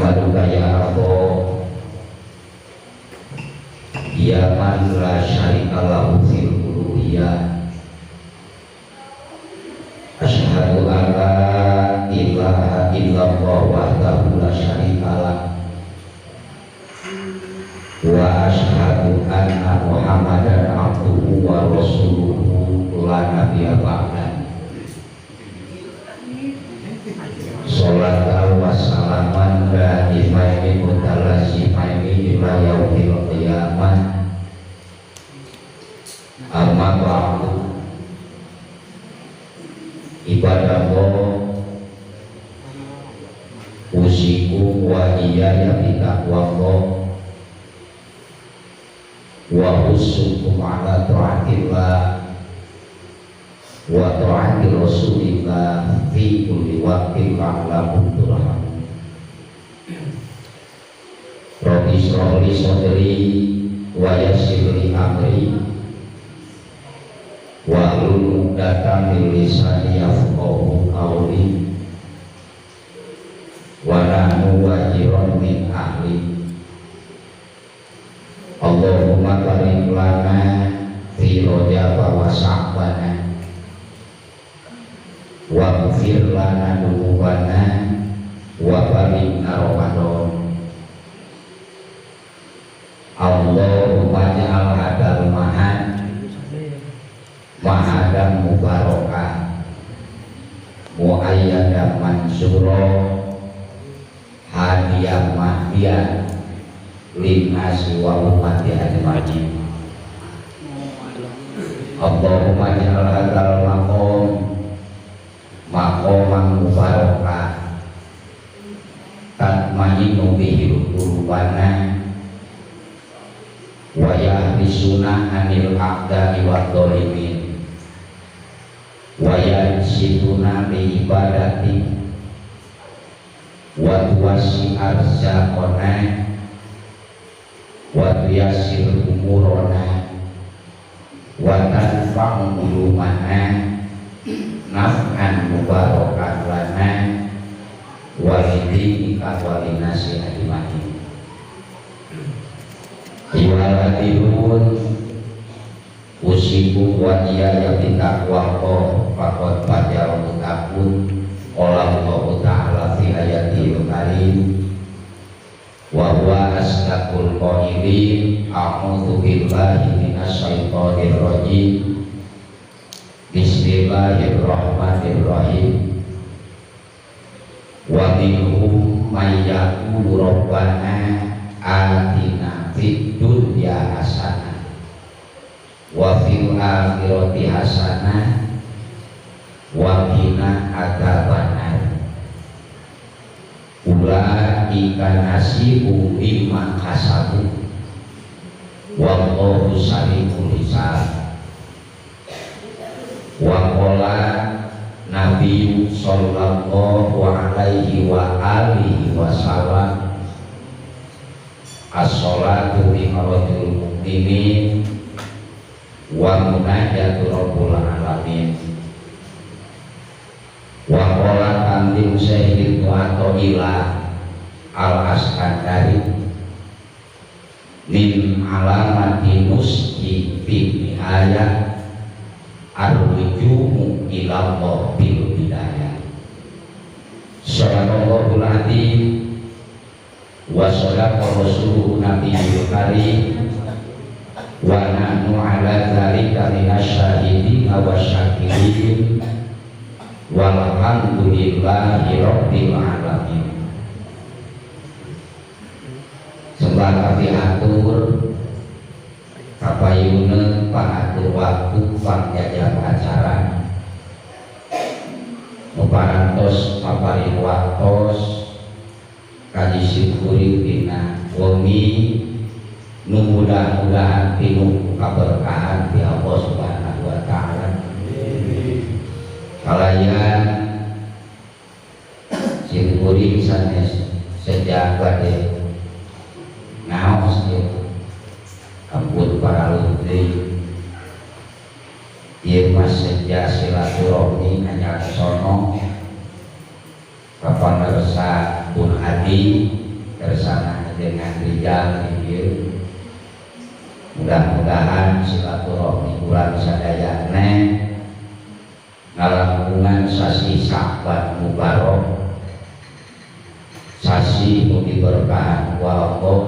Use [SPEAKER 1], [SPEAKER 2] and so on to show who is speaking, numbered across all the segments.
[SPEAKER 1] ahmaduka ya Allah ya man la syarika lahu fil uluhiyah asyhadu an la ilaha illallah wahdahu la syarika lah wa asyhadu anna muhammadan abduhu wa rasuluhu la nabiyya ba'da. Sholatan wa salaman daimaini mutalazimaini ila yaumil qiyamah. Amma ba'du. Ibadallah, usiku wa iyaya bitaqwallah wa usukum ala ta'atillah wa ta'ati rasulillah fi kulli waqtin la'allakum turhamun. Rabbi shrah li sadri wa yassir li amri wa hlul 'uqdatam min lisani yafqahu qawli wa nahnu wajiran min ahli. Allahumma barik lana fi Rajab wa Sya'ban wa ghfir lana dzunubana wa balighna Ramadan. Allahumma ja'al hadal mahadan mubarakah muayyadan mansura hadiyah mahdiyah linnasi wa ummati ajma'in. Allahumma ja'al hadzal maqaman mubarakah tatma'innu bihi qulubana wa yahbisuna anil a'da'i wa dhalimin wa yansituna bi ibadati wa tuwasi arzaqana wa tuyasir umurona wa tanfa'u ulumana naf'an mubarakan lana wa lidika wa linasi ajma'in. Iwaladihun usiku wa iyaya bitaqwa faqad fajar mutakun qala Allah ta'ala fi ayatil karim wa huwa asdaqul qailin a'udzu billahi minasyaitonir rajim. Bismillahirrahmanirrahim. Wa minhum may yaqulu rabbana atina fid dunya hasanah wa fil akhirati hasanah wa qina adzabannar. Ulaika nasibum mimma kasabu wallahu sari'ul hisab. Wa qala Nabi sallallahu alaihi wa alihi wasallam as-sholatu mi'ratul mu'minin wa munajatu rabbul alamin. Wa qala kandim sayyid mu'atoila al-askandari min alamati nuski fi nihayah arjumu ilallah bil bidayah. Sallallahu alaihi wa sallam rasuluhu nabiyul karim wa nahnu ala dzalika minasyahidin wa syakirin walhamdulillahi rabbil alamin. Sembah kapihatur kapayuneun pangatur waktu pangjajah acara muparantos paparin waktos kaji syukuri dina wengi nu mudah-mudahan pinuh kaberkahan ti Allah Subhanahu wa taala. Kalayan syukuri sanes sejak bade naos ampun para lutri ieu mas sejak silaturahmi anyar sono kapanersa pun hadi bersama dengan rijal ini. Mudah-mudahan silaturahmi bulan sadayana ngalangkungan sasi Sya'ban Mubarok, sasi mugi berkahan ku Allah,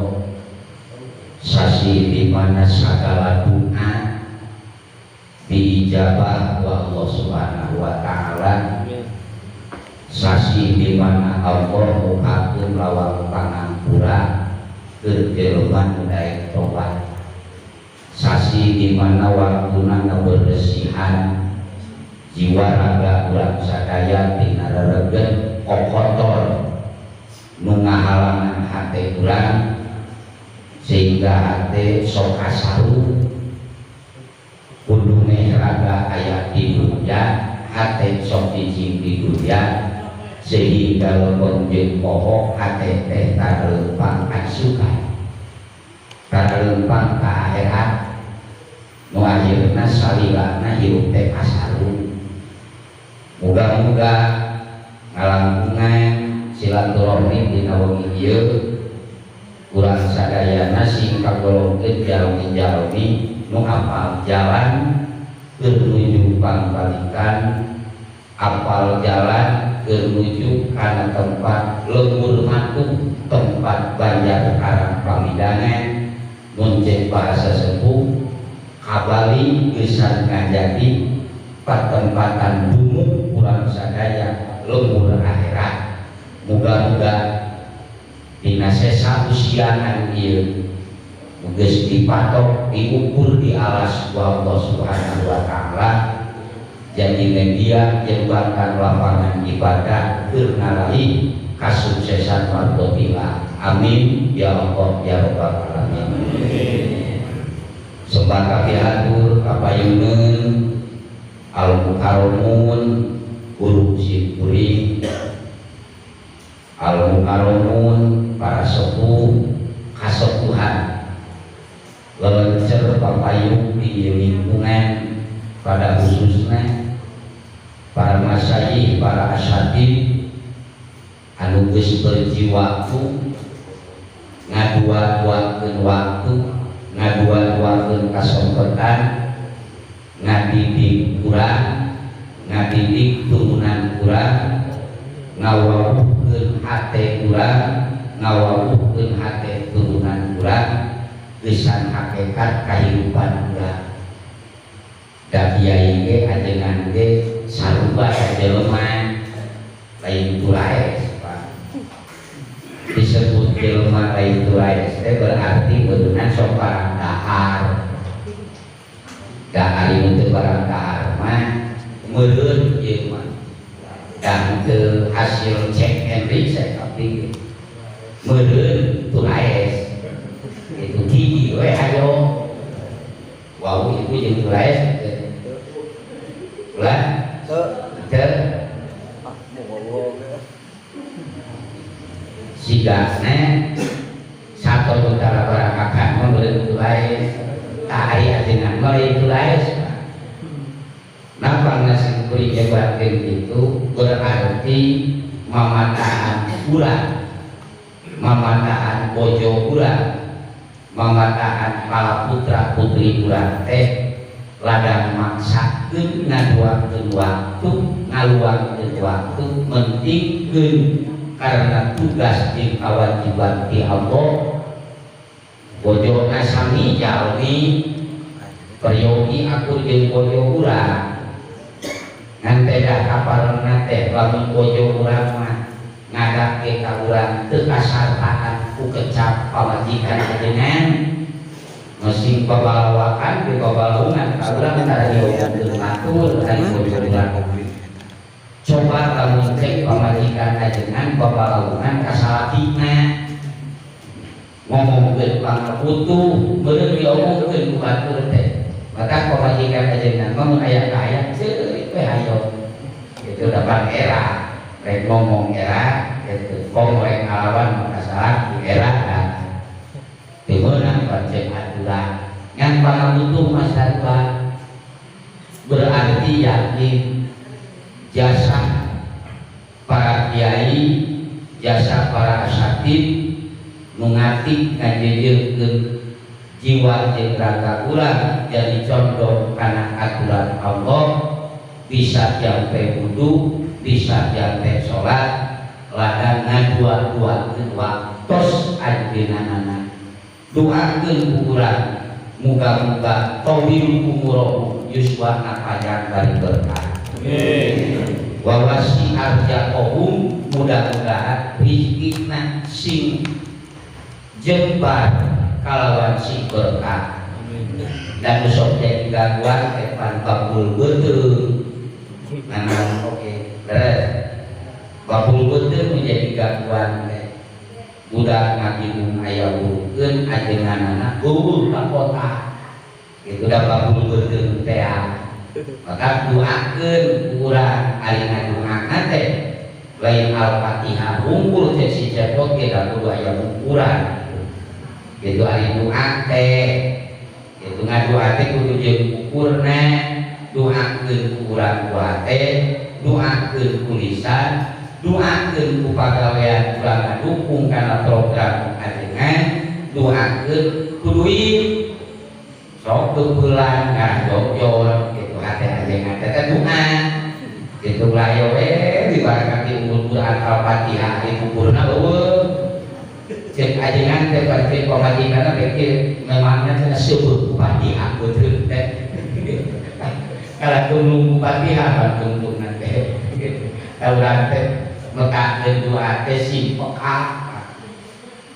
[SPEAKER 1] sasi di mana segala doa diijabah wa Allah Subhanahu wa taala, sasi di mana Allah mukakeun lawang pangampura keur jelema nu daek tobat, sasi di mana waktuna berbersihan jiwa raga urang sadaya tina rereget kotor nu ngahalangan hate urang sehingga hate sok kasaru. Kudu raga aya di dunya, hate sok dijing di dunya, sehingga lembon jeung poho hate teh tareumpang asukan, tareumpang ka akhirat nu akhirna salilana hirup teh kasaru. Muga-muga ngalangkungan silaturahmi dina wengi ieu urang sadayana sing kagolongkeun jalmi-jalmi nu apal jalan menuju pangbalikan, apal jalan menuju kana tempat lembur matu, tempat banjar karang pamidangan, muncul bahasa sepuh kabali gesan ngajadi patempatan bumuk urang sadaya lembur akhirat. Muga-muga dina sesa usiaan ieu geus dipatok diukur di alas ku Allah Subhanahu wa taala, jadi media jembatkan lapangan ibadah keur ngarahi kasuksesan warga. Amin ya Allah ya rabbal alamin. Sembah kapihatur kapayeuneun al-mukarramun guru simkuring, al-mukarramun para sepuh kasepuhan lelencer papayung di lingkungan, pada khususnya para masyayikh, para asyatid anu geus berjiwatu ngadua-duakeun waktu, ngadua-duakeun kasempatan ngadidik urang, ngadidik turunan urang, ngawawuhkeun hate urang, ngawawuhkeun hate turunan urang, lisan hakikat kehidupan urang. Da kiai ge ajengan ge saruba jelema lain tulaes, Pak. Disebut jelema lain tulaes teh berarti beunang sok barang dahar. Da ari teu barang dahar mah meureun ieu mah. Dan teu hasil cek and recheck tapi meureun tulaes. Itu gigi we ayo wow itu jeung tulaes ulah teu sigana sato utara barang akan meureun tulaes ta ari ajengan meureun tulaes nampangna sing kuring nyebatkeun itu berarti mamataan urang, mamataan bojo urang, mamataan para putra putri urang teh ladang maksakeun ngaduakeun waktu, ngaluangkeun waktu, mentingkeun karena tugas jeung kewajiban ti Allah. Bojona sami jalmi peryogi akur jeung bojo urang ngan teh dah kapareuna teh lamun bojo urang mah ngadake ka urang teu kasartaan ku kecap pamajikan ajengan masing pabalawakan ke pabalungan ka urang tara diogeun atur ari bojo urang. Coba lamun cek pamajikan ajengan pabalungan kasalatina ngomongkeun pangaputuh beuneu diomongkeun ku batur teh maka pamajikan ajengan mah mun aya kaya ceurik we hayo itu dapat era rek ngomong era itu komorek ngalawan masalah era timeunang pancen aturan ngan pangabutuh masyarakat berarti yakin jasa para kiai, jasa para asatid, nungati ngajejeukeun jiwa jeung raga urang jadi condong kana aturan Allah, bisa jampe wudu, bisa jampe sholat, ladang ngadua-duakeun waktos anjeunna doakeun urang muga-muga tawil umur yuswana panjang dari berkah. Wawasi arjaqahum, mudah-mudahan rizkina sing jembar kalawan sing berkah. Dan sok jadi gangguan kepan babul betul. Nah, oke, beres. Babul betul menjadi gangguan. Budak ngabingung aya urukeun ajenganana gugul ka kota. Itu da babul betul teh. Maka doakeun urang ari ngadoakeun teh lain Al-Fatihah unggul teh si jadok ge da kudu aya ukuran. Itu ari doa teh. Itu ngadoa teh kudu jeung ukurna, doakeun urang doa teh, doakeun tulisan, doakeun ku pagawean urang ngadukung kana program ajengan, doakeun ku duit. Sok kebelan ngajojor gitu hati ajengan teh doa. Gitu layo dibarakati umur Quran Al-Fatihah di kuburna eueuh. Cek ajengan teh pasti pamajikanna teh memangnya teh sebut Fatihah betul teh. Kalau tunggu Fatihah bantung teh. Urang teh mekakeun doa teh si peka.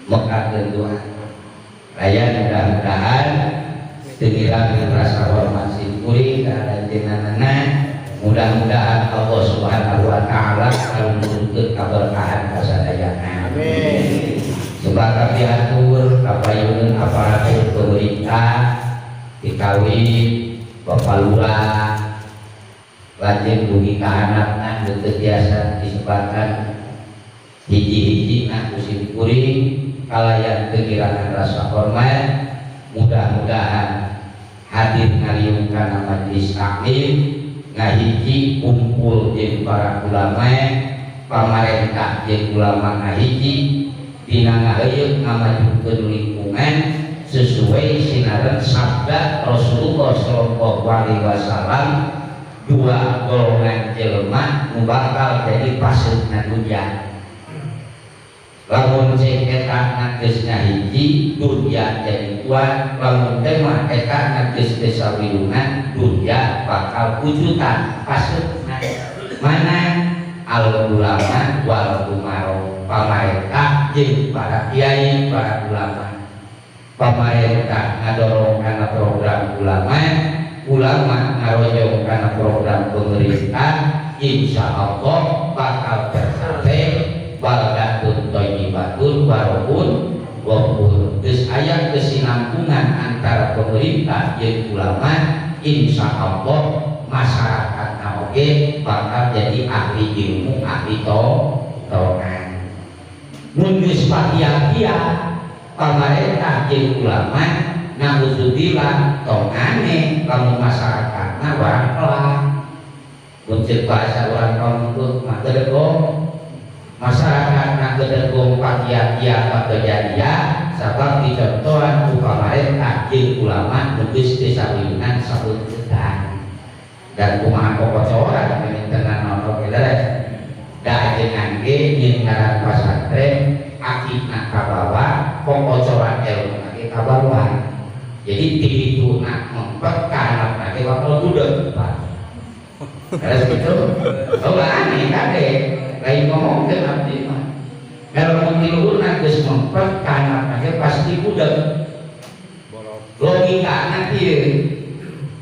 [SPEAKER 1] Mekakeun doa. Raya mudah-mudahan sekiranya merasa hormat kuring keadaan jenenganna, mudah-mudahan Allah Subhanahu wa taala akan menurunkeun kaberkahan kasadayana. Amin. Sebab diatur kapayuneun aparatur pemerintah dikawin Bapak Lurah lajeng dugi ka anakna teu tiasa disebutkan hiji-hiji na kusim kuring kalayan kegirangan rasa hormat. Mudah-mudahan hadir ngaliung kana majelis taklim ngahiji kumpul jeung para ulama pamarentah jeung ulama ngahiji dina ngaheuyeuk ngamajukeun lingkungan sesuai sinaran sabda Rasulullah sallallahu alaihi wasallam, dua golongan jelema nu bakal jadi paseutna dunya. Lamun cek eta geus ngahiji dunya jadi kuat, lamun teh mah eta geus desawilungan dunya bakal wujudan paseutna. Mana al ulama wal umaro, pamarentah jeung para kiai para ulama. Pamarentah ngadorong kana program ulama, ulama ngarojong kana program pemerintah, insyaallah bakal tercapai baldatun thayyibatun warahun waqul. Geus aya kesinambungan antara pemerintah jeung ulama, insyaallah masyarakatna oge bakal jadi ahli ilmu, ahli tauhid. Mun geus patia-tia pamarentah jeung ulama nauzubillah tong aneh lamun masyarakatna barang kelah. Mun ceuk bahasa urang kaum mah gedegong masyarakat nak gedegong patia-tia ka kejadian sabab dicontohan ku pamarentah jeung ulama geus disawilungan sabeuntan dan kumaha kocoran mintengan nono beres da ajengan ge nyeun ngaran pasantren akidna ka bawah kocoran ilmu ge ka bawah. Jadi tilu nak mempet kana ge waktu budeg Pak. Beres gitu. Oh aneh kade lain ngomong ke abdi mah. Kalau mau tiluhurna geus mempet kana ge pasti budeg. Logika nanti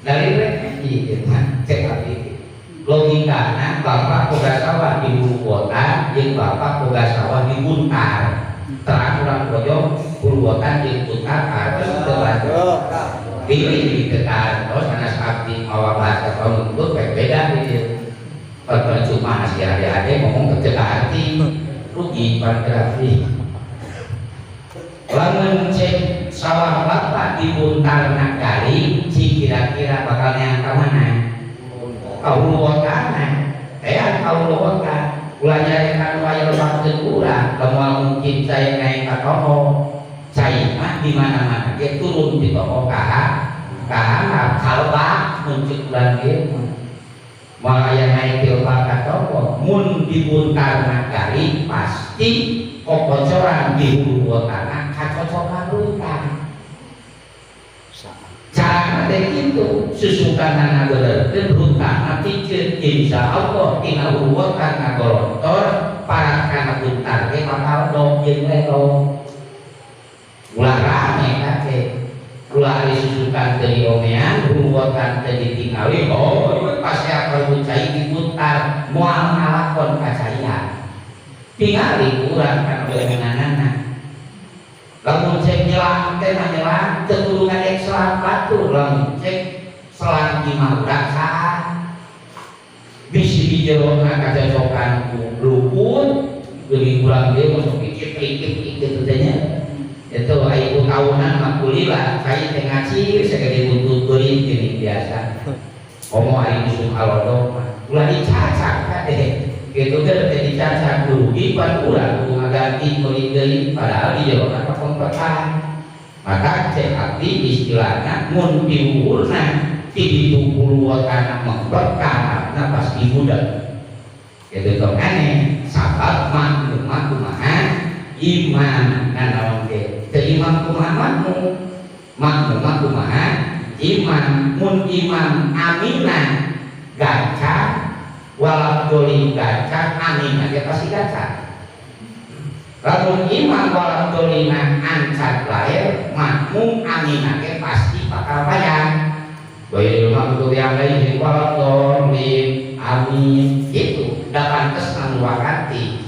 [SPEAKER 1] dari rek ieu mah cek abdi. Logikana bapak boga sawah di ibu kota jeung bapak boga sawah di Buntar. Terang urang bojo Purwotan jeung Buntar harus teu pilih dekat terus anak abdi mawa bahasa kaum itu beda gitu. Percuma si ade-ade ngomong ke hati rugi berarti. Lamun cek sawah bapak di Buntar Nagari si kira-kira bakal nyangka mana? Kauluwotan, kauluwotan. ulah nyarekan wayang lebatkeun urang lamun mungkin saya naik ka toho cai mah di mana-mana ge turun di toho ka kalba muncul ulang ge moal aya naik di ka toho mun dibuntar nagari pasti kokocoran di hulu tanah kacocokan runtang cara teh kitu susukanana beureukeun runtang pikeun insya Allah tina urutan ngagolontor para kana buntar ge bakal dog jeung lelong ulah rame kate ulah ari susukan teu diomean urutan teu ditingali oh pasti akan cai dibuntar moal ngalakon kacayan tingali urang kana beunanana lamun cek nyelang teh mah nyelang teu kudu ngadek selang batur lamun cek selang imah urang saha bisi di jerona kacocokan ku luput geuning urang ge masuk pikir-pikir kitu teh nya itu aya tahunan mah kulilah kai teh ngaci sagede buntut teuing geuning biasa komo ari musuh alodok mah ulah dicacak kade gitu kan tadi cacat dulu ipan urang kudu ngaganti meureun deui padahal di jerona kakompetan maka cek abdi istilahna mun diuhurna ti ditungkul kana mengkot kana pasti budak gitu tong aneh sabab mah kumaha iman nanaon ge teu iman kumaha makmu kumaha iman mun iman aminan gaca walau doli gaca amin aja pasti gaca lamun iman walau dolina ancat lahir makmum amin aja pasti bakal bayar bayar makmum yang lain walau doli amin itu dapat kesan wakati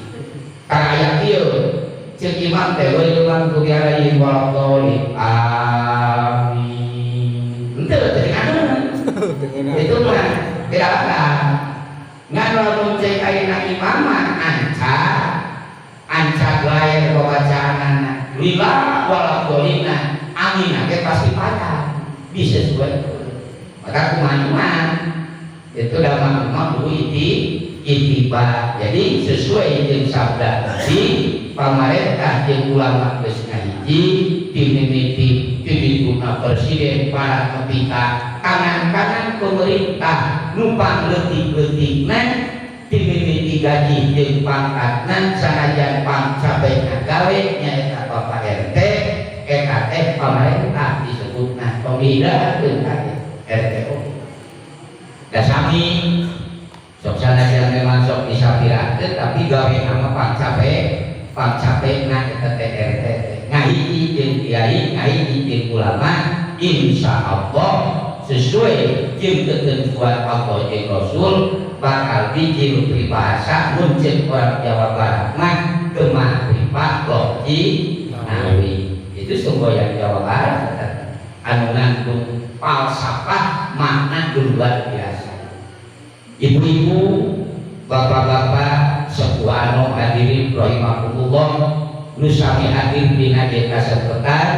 [SPEAKER 1] karena ayat itu cek imam teh bayar makmum yang lain walau doli amin itu itu mah tidak ada ngan lamun cek ayeuna imamah ancat lain bacaanana lila wala dolina amin ge pasti pada bisa sesuai maka kumaha itu dalam imam kudu itiba jadi sesuai jeung sabda di pamarentah jeung ulama geus ngahiji dimimiti pimintuna presiden para ketika kanan-kanan pemerintah numpang leutik-leutikna dimimiti gaji jeung pangkatna sanajan pangcapena gawe nyaeta Bapak RT eta teh pamarentah disebutna pemidahakeun RTO da sami sok sanajan memang sok disapirakeun tapi gawe nama pangcapena eta teh RT ngahiji jeung kiai ngahiji jeung ulama insyaallah sesuai jeung ketentuan Allah jeung Rasul bakal bijil pribahasa muncul orang Jawa Barat mah gemah pribah loji nawi itu semboyan Jawa Barat anu ngandung falsafah makna luar biasa ibu-ibu bapak-bapak sekuano hadirin rahimakumullah nu sami hadir dina kasepetan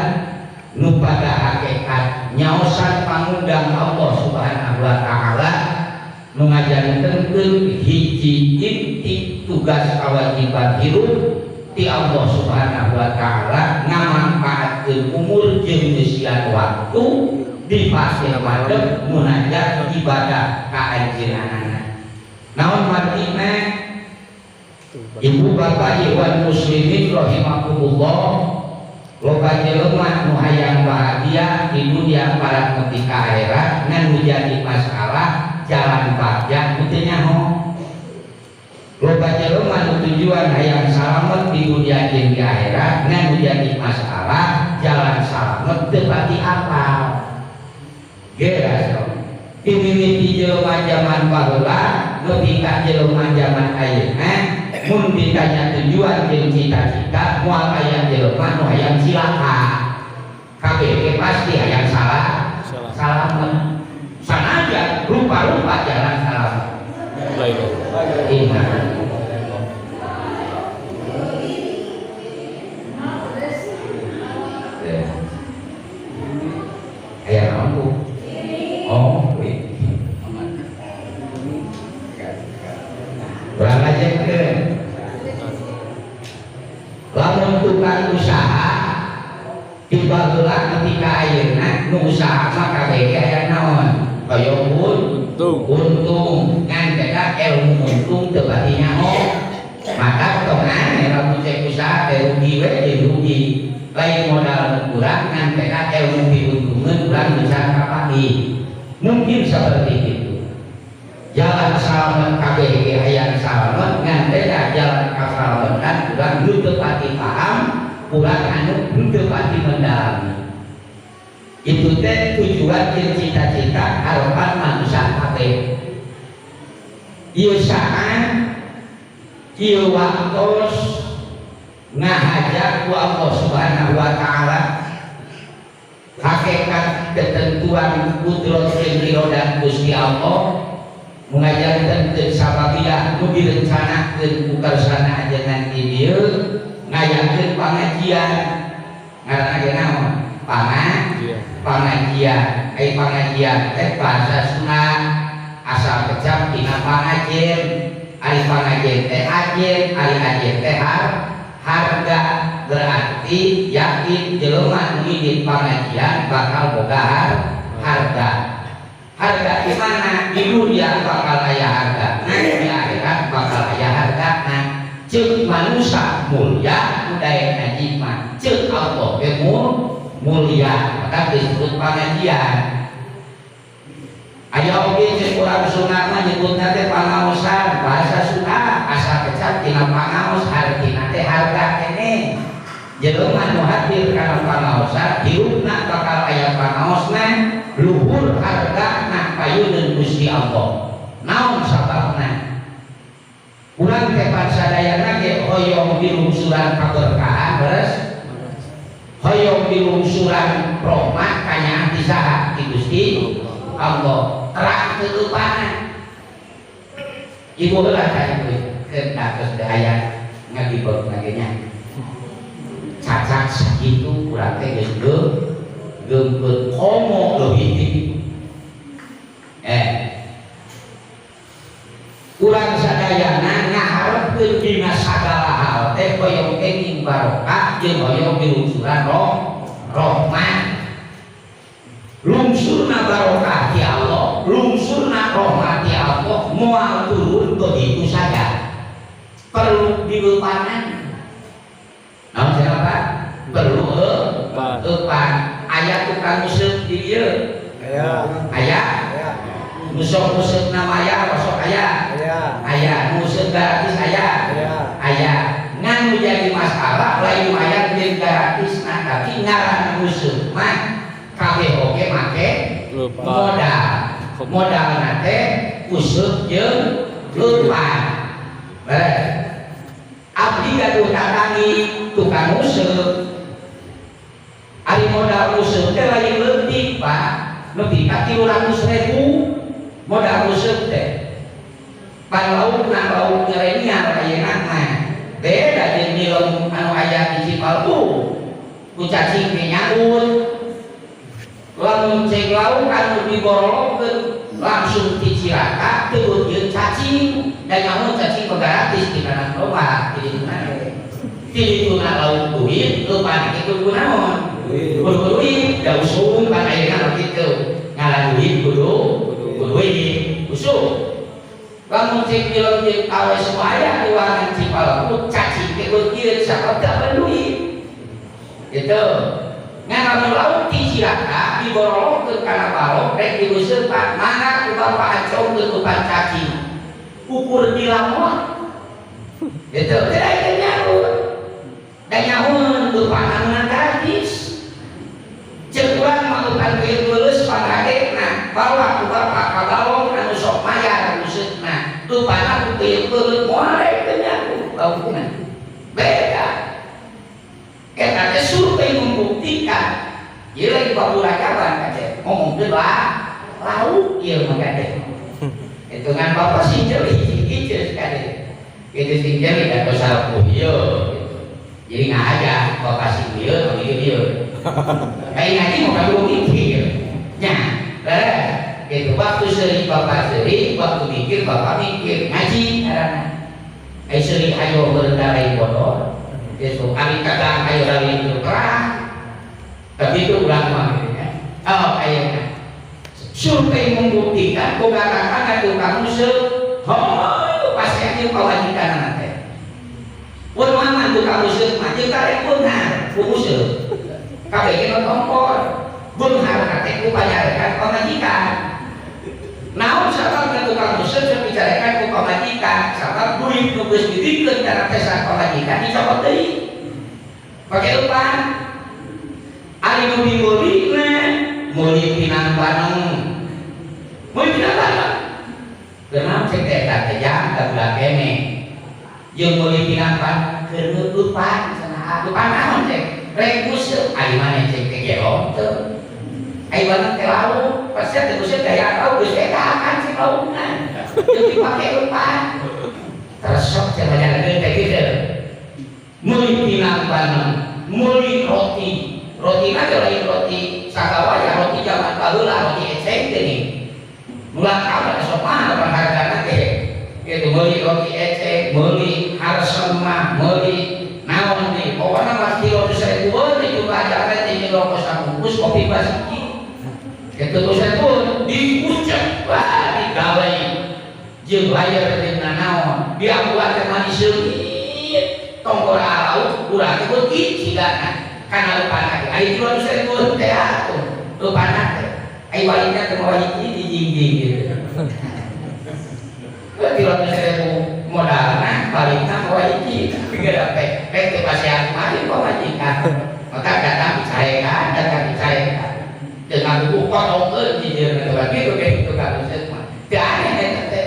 [SPEAKER 1] nu pada hakikat nyaosan pangundang Allah Subhanahu wa taala nu ngajantenkeun hiji inti tugas kewajiban hirup ti Allah Subhanahu wa taala ngamanfaatkeun umur jeung ngeusian waktu di pasir madep munajat ibadah ka anjeunna naon martina ibu bapak ikhwan muslimin rahimakumullah loba jelema nu hayang bahagia di dunia para ketika akhirat ngan menjadi masalah jalan pajak itu nyaho loba jelema nu tujuan hayang salamet di dunia jeung di akhirat ngan menjadi masalah jalan salamet teu pati apal geus timimiti jelema zaman baheula leuwih ka jelema zaman ayeuna mun ditanya tujuan jeung cita-cita moal aya jelema nu hayang cilaka kabeh pasti hayang salamet sanajan rupa-rupa jalan salamet ingat hayang mampu oh kurang aja ke Coba heula ketika ayeuna nu usaha mah kabeh aya naon? Kaya untung ngan beda ilmu untung teu bati nyaho. Maka tongan lamun cek usaha teh rugi we jeung rugi. Lain modal kurang ngan beda ilmu diuntungeun urang bisa kapagi. Mungkin seperti itu. Jalan salamet kabeh ge aya salamet ngan beda jalan kasalametan urang nu teu pati paham, urang anu teu pati mendalami. Itu teh tujuan jeung cita-cita harapan manusia kabeh. Ieu saat ieu waktos ngahajak ku Allah Subhanahu wa taala hakikat ketentuan kudrat jeung irodah Gusti Allah mengajarkan ke sababiyah nu direncanakeun ku karsana ajengan di dieu ngayakeun pangajian ngaranna ge naon? Pangajian. Pangajian teh bahasa Sunda asal kecap tina pangajen. Ari pangajen teh ajen, ari ajen teh harga, berarti yakin jelema nu di pangajian bakal boga harga. Harga di mana? Di dunia bakal aya harga, di akhirat bakal aya harga. Ceuk manusia mulia budaya najimah, ceuk Allah ge mulia, maka disebut pengajian. Aya oge cek urang Sunda mah nyebutna teh pangaosan, bahasa Sunda asal kecap tina pangaos artina teh harga keneh. Jelema nu hadir kana pangaosan hirupna bakal aya pangaosna luhur hargana payeuneun Gusti Allah. Naon sababna? Urang teh pasadayana ge hoyong dilungsuran kaberkahan beres. Hoyong dilungsuran rahmat kanya di saha di Gusti Allah terang keupana. Ibu heula ka ieu keun dados aya ngagibeg ngagenya. Cacak sakitu urang teh geus geumpeut komo leuwih. Urang sadayana ngaharepkeun dina sagala hal teh hoyong kenging barokah jeung hoyong dilungsuran rahmat. Lungsurna barokah ti Allah, lungsurna rahmat ti Allah moal turun begitu saja. Perlu dieupanan. Naon cenah Pak? Perlu eupan. Aya tukang musik di dieu? Aya. Musik namanya masuk ayah musik gratis ayah ngan jadi masalah lain ayat yang gratis tapi ngaran musik mah kabeh oge make modal nate usuk jeung leupan abdi gaduh datangi tukang musik ari modal musik teh lain leutik Pak lebih ka 300.000 modal musik teh pan lauk ngerenian ayeuna mah beda jeung film anu aya di Cipalbu ku cacing teh nyaut lamun cek lauk anu diborologkeun langsung di Cirata teu jeung cacing dan nyamun cacing gratis di kana lomba jadi gimana dituna lauk duit leupan kitu kunaon kudu duit da usum kan ayeuna kitu ngaran duit kudu usuk lamun cek film jeung awe semaya di wangan Cipalbu cacing teh beukieun sababda duit gitu ngalamun lauk di Cirata diborologkeun kana balok rek diuseupan mana ku bapak acongkeun upan cacing ukur di lamot gitu teh aya nyaut da nyaun upan anu gratis ceuk urang mah upan duit lulus pangradena bawa ku bapak ka balok anu sok mayar useutna upana ku teu beureut moal rek teh nyaut laukna beda eta teh survei membuktikan ieu lagi baburajaban kade ngomongkeun lauk ieu mah kade hitungan bapak sinjeli hiji kade kitu sinjeli da dosa ieu jadi ngajak bapak sinjeli anu ieu kayak ngaji mau kamu mikir nya gitu waktu sering bapak sering waktu mikir bapak mikir ngaji karena sering ayo berdarai bodor itu kali kadang ayo dari itu kerah ulang ya. Oh kayaknya survei membuktikan boga kakak tukang musuh pasti aja kewajiban nanti pun mana tukang musuh maju karek pun musuh kabeh kita kompor pun harus kateku panyarekan pemajikan naon sabab tukang musuh sebicarakan ku pemajikan sabab duit nugas didikeun cara pesan pemajikan dicopot deui pakai upah ari nu dimulina muli pinang baneng muli pinang baneng kenapa cek eta teh jang kabula kene jeung muli pinang baneng keur upah cenah upah naon cek rek musuh ari mane cek teh gelong teu ai baneng teh lauk pasti teh musuh daya tahu geus eta akan si laukna jeung dipake upah tersok cenah jalan teh kieu muli pinang baneng muli roti aja lain roti sakawaya roti zaman baheula roti eceng teh nih mulang kabar sok mah hargana teh kitu meuli roti eceng meuli harsem mah meuli naon deui pokona mah kilo 1.000 teh juga aja teh jeung rokok sabungkus kopi basiki kitu tuh dikucek wah digawe jeung layar teh naon diambuat teh manis seungit tongkol lauk urang teh beuki cigana karena lupa nanti, ayo dulu saya turun teh aku lupa nanti, ayo walinya ke wali ini dijingjing gitu. Kalau saya modal nah baliknya ke wali ini, tidak apa, ke pasien mari ke majikan, maka datang dicairkan, dengan buku kotor jadi begitu begitu kalau semua, tidak ada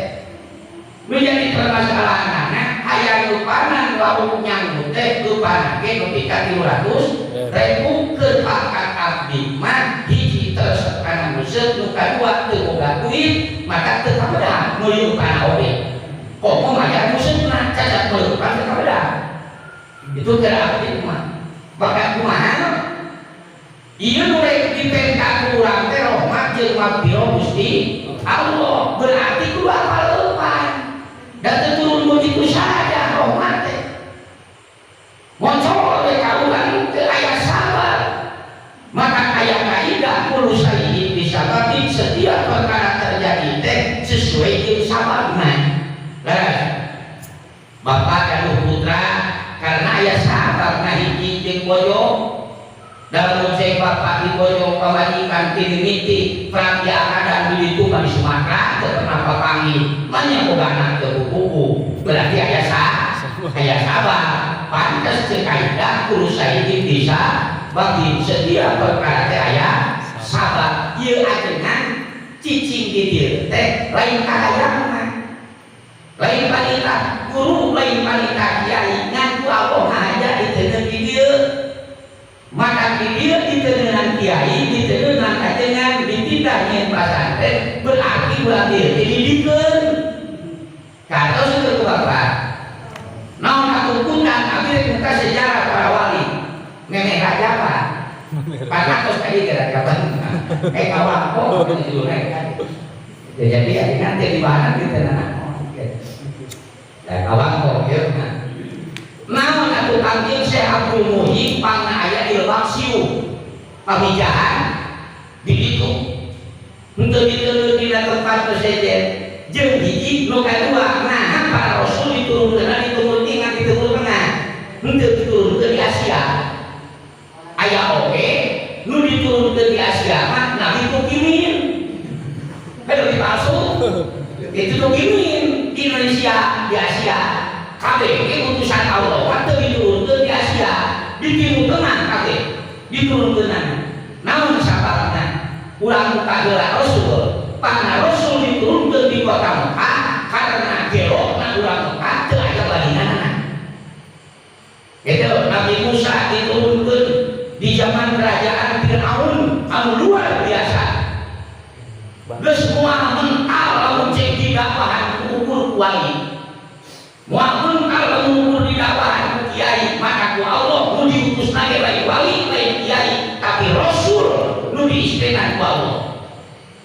[SPEAKER 1] menjadi permasalahan anak hayang lupanan lauk nyambut teh lupanan ge nepi ka 300.000 pangkat abdi mah hiji tersep kana museut nu kadua teu boga duit maka teu kabedah meuli upana oge komo mayar museutna cacat meuli upana teu kabedah itu teh abdi mah bakal kumaha ieu nu rek diperintah urang teh rahmat jeung mabiro Gusti Allah berarti kudu apal leupan dan turun begitu saja rahmat muncul oleh kaulan ke ayat sabar maka ayat kaidah kulo sayyid bisabatin setiap perkara terjadi teh sesuai dengan sabarna lah bapak dan putra karena ayat sabar nah hiji jeung boyo dalam cek bapak di boyo pamajikan tinimiti perang diangkatan di itu di Sumatera kenapa panggil banyak bogana ke buku berarti ayat sabar pantas sekaidah kudu sayyid bisa bagi setiap perkara teh aya sabar ieu ajengan cicing di dieu teh lain kahayangna lain panita guru lain panita kiai ngan ku Allah aja diteuneun di dieu maka di dieu diteuneun kiai diteuneun ajengan dipindah nyen pasantren berarti ulah dieu didikeun katos teu bapak naon atuh kundang abdi muka sejarah para wali memeh raja Pak panatos tadi gerakan kawan kok itu jadi nanti di mana kita kawan kok ya naon atuh kangjeng Syekh Abdul Muhyi pangna aya di Baksiu pamijahan di ditu henteu diteuleun dina tempat presiden jeung hiji nu kadua nah para rasul diturunkeun diturunkeun ngan diturunkeun tengah henteu diturunkeun di Asia aya oge nu diturunkeun di Asia mah nabi Tukimin aya dipalsu itu Tukimin di Indonesia di Asia kabeh ge utusan Allah teu diturunkeun di Asia di Timur Tengah kabeh diturunkeun naon sababna ulang muka heula rasul pana rasul diturunkeun di kota Mekah karena gelokna urang Mekah teu aya bandinganna itu Nabi Musa diturunkeun di zaman kerajaan Firaun anu luar biasa geus moal mental lamun cek di dakwahan ukur kuali moal mental lamun ukur di dakwahan kiai maka ku Allah nu diutusna ge lain wali lain kiai tapi rasul nu diistimenakan ku Allah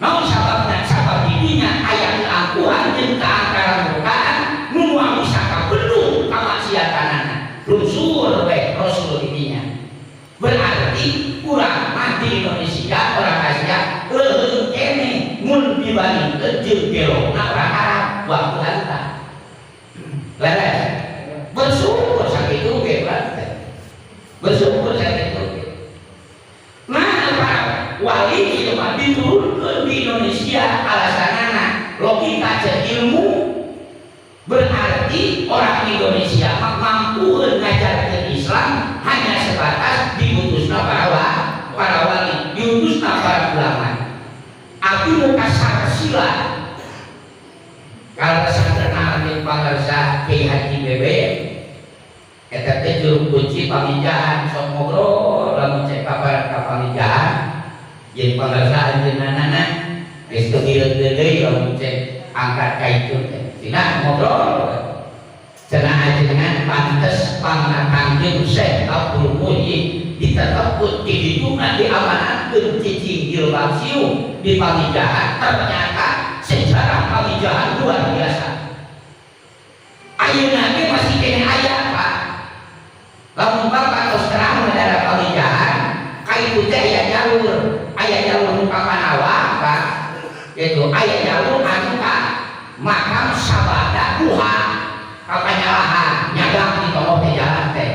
[SPEAKER 1] naon sababna sabab didinya aya keangkuhan jeung keangkaran bukaan nu moal bisa kabendung kamaksiatanana lunsur we rasul didinya berarti urang mah di Indonesia jeung gelongna orang Arab waktu anta leres bersyukur sakitu ge berarti bersyukur sakitu ge nah para wali ieu mah diturunkeun di Indonesia alasanana logika jeung ilmu berarti orang Indonesia mampu ngajarkeun Islam hanya sebatas diutusna para wali diutusna para ulama abdi muka sarsila kalau santrena di pangarsa Kiai Haji Bebe eta teh juru kunci pamijahan sok ngobrol lamun cek kabar ka pamijahan jeung pangarsa anjeunna geus teu ieu deui lamun cek angkat ka itu teh dina ngobrol cenah ajengan pantes pangakanjeun Syekh Abdul Muhyi ditetepkeun di hidungna diamanatkeun cicing Ilham Siu di pamijahan ternyata sejarah pamijahan luar biasa ayeuna ge masih kene aya Pak lamun Bapak tos terang daerah pamijahan ka itu teh aya jalur nu ka Panawa Pak yaitu aya jalur anu ka makam Sabada Duha ka Panyalahan nyagang di tonggo teh jalan teh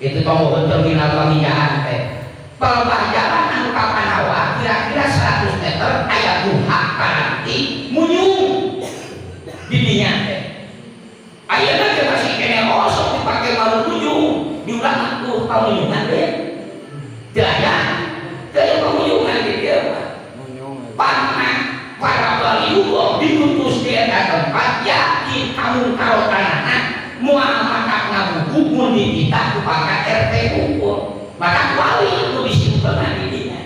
[SPEAKER 1] itu tonggo terminal pamijahan teh pelebah jalan anu ka Panawa kira-kira 100 meter aya Duha karanti munyung di dinya teh ayeuna ge masih kene osok dipake malu munyung diulang atuh pamunyungan teh teu aya pamunyungan di dieu mah para baliugo diutus di eta tempat yakin kamu karotanana moal maka ngabubuh mun dititah ku pangkat RT unggul maka wali nu disimpenan di dinya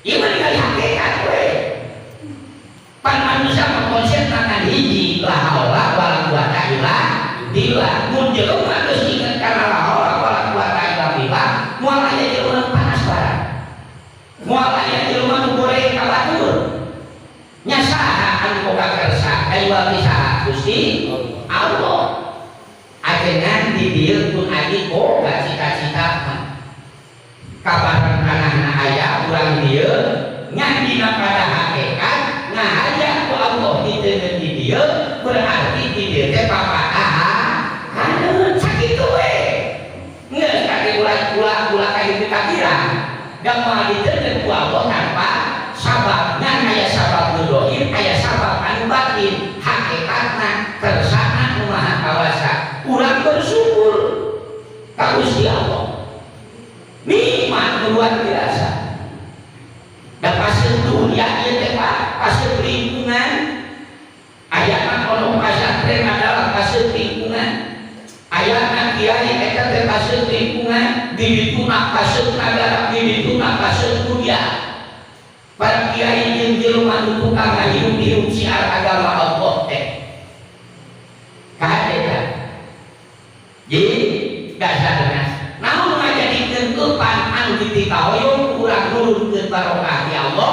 [SPEAKER 1] ieu mah ningali hakikat we pan manusia mengkonsepna kan hiji la haula wala quwata illa billah mun jelema geus inget kana la haula wala quwata illa billah moal aya jelema panas barang moal aya jelema nu goreng ka batur nyasaha anu boga kersa aywa bisa Gusti Allah ajengan di dieu pun adi boga cita-cita kabar kanahna aya urang dieu nya dina pada hakikat ngahaya ku Allah diteuneun di dieu berarti di dieu teh papadaha haneun sakitu we geus kaki ulah kayu pikiran da moal diteuneun ku Allah tanpa sababnya aya sabab dohir aya sabab anu batin hakikatna kersana nu maha kawasa urang bersyukur ka Gusti Allah nikmat luar biasa da pasieun dunia ieu teh Pak pasieun lingkungan ayatna kolom pasantren adalah pasieun lingkungan ayatna kiai eta teh pasieun lingkungan di dituna pasieun nagara di dituna pasieun dunia para kiai jeung jelema nu tukang ngahirup-hirup siar agama Allah teh kahadean jadi dasarna naon ngajadikeun eupan anu ditikahoyong urang nurunkeun barokah ti Allah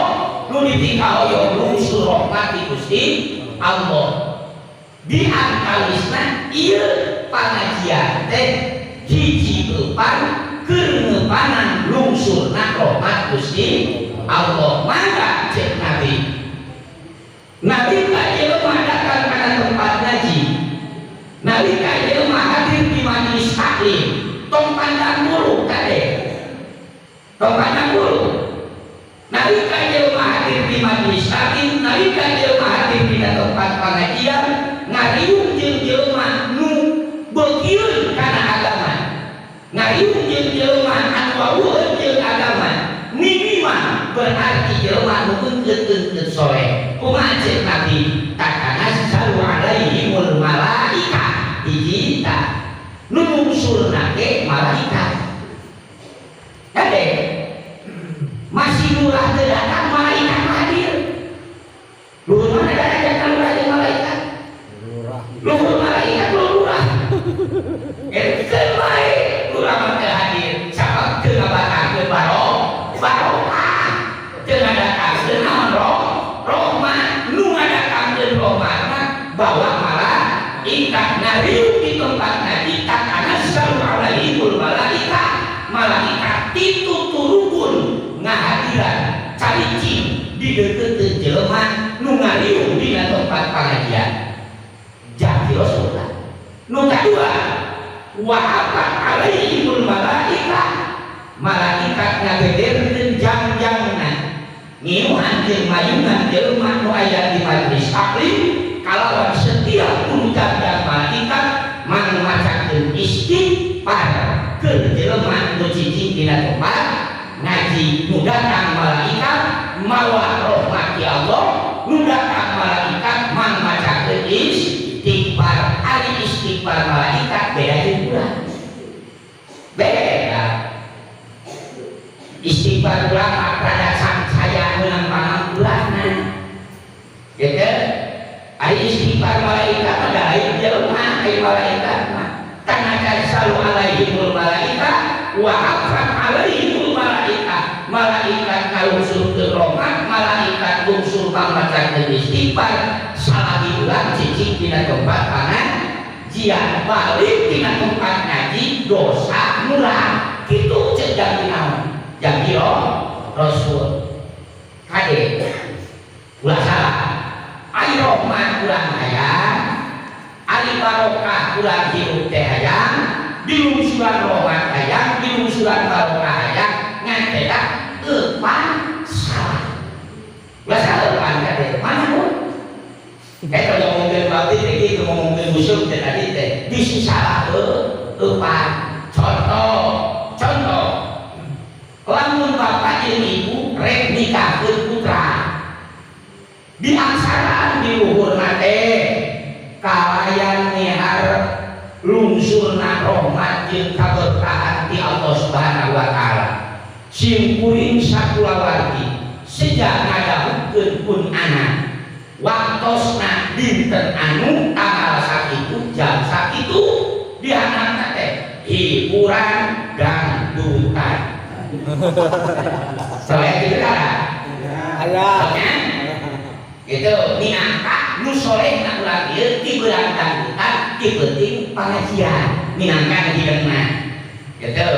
[SPEAKER 1] nu ditikahoyong lungsur rahmat ti Gusti Allah di antalisna ieu pangajian teh hiji eupan keur ngeupanan lungsurna rahmat Gusti Allah maka cek Nabi jelema datang pada tempat ngaji Nabi jelema hadir di majelis taklim tong pandang dulu kade tong pandang dulu Nabi jelema hadir di majelis taklim Nabi jelema hadir di tempat pengajian ngariung jeung jelema nu beukieun kana agama ngariung jeung jelema anu waweuh jeung agama minimal berarti jelema nu keut soleh kumaha cek Nabi tatanazzalu alaihimul malaika hijita nu mungsurna ge malaikat kade masih lurah teu datang malaikat hadir luhur mana datang lurah jeung malaikat luhur malaikat lurah enkeun bae lurah mah teu hadir sabab teu ngabatankeun barokah teu ngadatangkeun naon rahmat nu ngadatangkeun rahmatna bawa malaikat nariung di tempat Nabi tatanazzalu alaihimul malaika malaikat itu turun malaikat ngagegerkeun jangjangna ngiuhan jeung mayungan jelema nu aya di majelis taklim kalawan setiap urutan dan malaikat mangmacakeun istighfar ke jelema nu cicing dina tempat ngaji nu datang malaikat mawa rahmat Allah nu datang malaikat mangmacakeun istighfar ari istighfar malaikat beda jeung urang beda istighfar urang pada saya menang panganggulanna gitu ari istighfar malaikat ada air jelema ai malaikat mah tanaka salu alaihimul malaikat wa afran alaihimul malaikat malaikat kalungsurkeun rahmat malaikat lungsul pamacakeun istighfar salahi urang cicing dina tempat pengajian balik dina tempat ngaji dosa murah kitu ceuk janji naon janji Rasul kade ulah salah ai rahmat urang hayang ari barokah urang hirup teh hayang dilungsuran rahmat hayang dilungsuran barokah hayang ngan eta eupan salah ulah salah pan kade mana pun eta ngomongkeun berarti teh kitu ngomongkeun busuk teh tadi teh bisi salah eupan contoh lamun bapak jeung ibu rek nikahkeun putra diaksaraan di luhurna teh kalayan nihar lungsurna rahmat jeung kaberkahan ti Allah Subhanahu wa taala simkuring sakulawargi sejak ngadahukeun pun anak waktosna dinten anu tanggal sakitu jam sakitu dihanapna teh hiburan dangdutan soalnya gitu kan soalnya gitu minangka nu sore na ulang ieu ti beurang dangdutan ti penting pengajian minangka hideungna gitu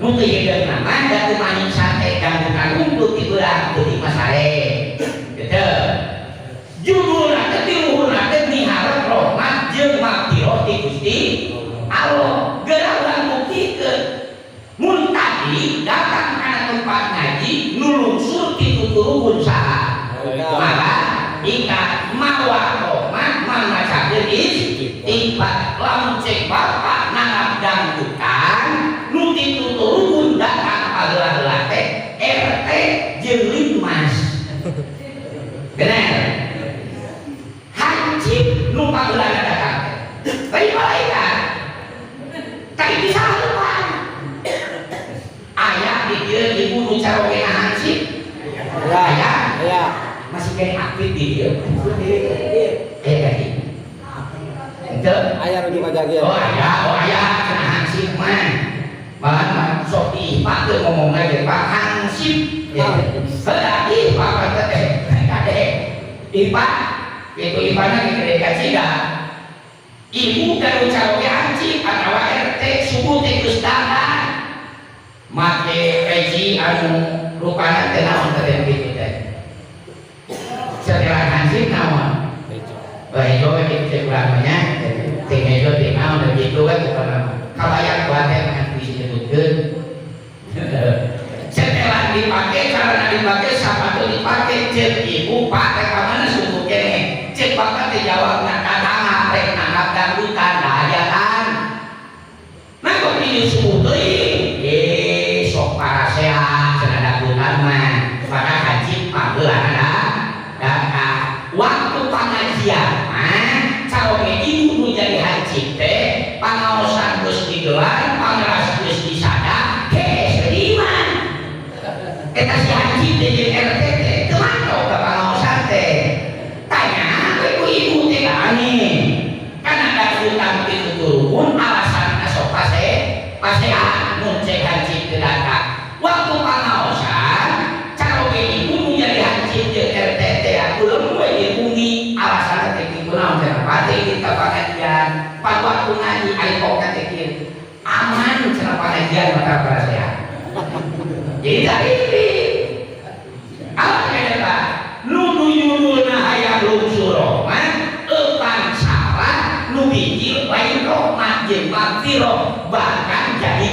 [SPEAKER 1] nu teu hideungna mah da teu maning sate dangdutan unggul ti beurang penting masare gitu judulna teh ti luhurna teh miharep rahmat jeung maghfirah ti Gusti Allah geura urang buktikeun mun tadi datang kana tempat ngaji nulungsur ti tuturun saha maka ika mawa rahmat mamacakeun istighfar lamun cek bapak nangap dangdutan nu ti tuturun datang pageula teh RT jeung Limas bener hancip nu pageula datang teh malaikat tadi bisa lupa ayah dikira ibu nu caroge hancip ayah masih kayak aktif di dia tadi ente ayah nu dipajageun oh ayah kena hansip mah bahan sok dipakeun ngomongna ge Pak hansip berarti Pak teh kade ipa itu ipana gede kacida ibu dan caroge hansip atawa RT subuh teh geus dandan make peji anu rupana teh naon teh kitu teh setelah hansip naon bejo kitu ulamanya teh bejo teh naon teh kitu we bukan kabayang buat teh ngan disebutkeun setelah dipake karena dipake sapatu dipake cek ibu pak teh ka mana subuh keneh cek bapak teh jawabna kadang rek nangkap dangdutan dahayatan nah kok ini subuh teuing sok para sehat cenah dangdutan mah pada haji pageula ada waktu pengajian mah caroge ibu nu jadi haji teh pangaosan geus digelar pangeras geus disada he sediman eta si haji teh jeung RT teh teu mantau ka pangaosan teh tanya ku ibu teh aneh kana dangdutan kitu turun alasan sok pasehan mun cek haji teu datang waktu pangaosan caroge ibu nu jadi haji jeung RT teh uleum we dibumi alasan teh kitu naon cenah pati kita pengajian pan waktu ngaji ari kok teh kieu aman cenah pengajian mata pasehan jadi tadi apa kata nu nuyulna hayang lungsur mah eupan salah nu biji lain rahmat jeung maghfirah bahkan jadi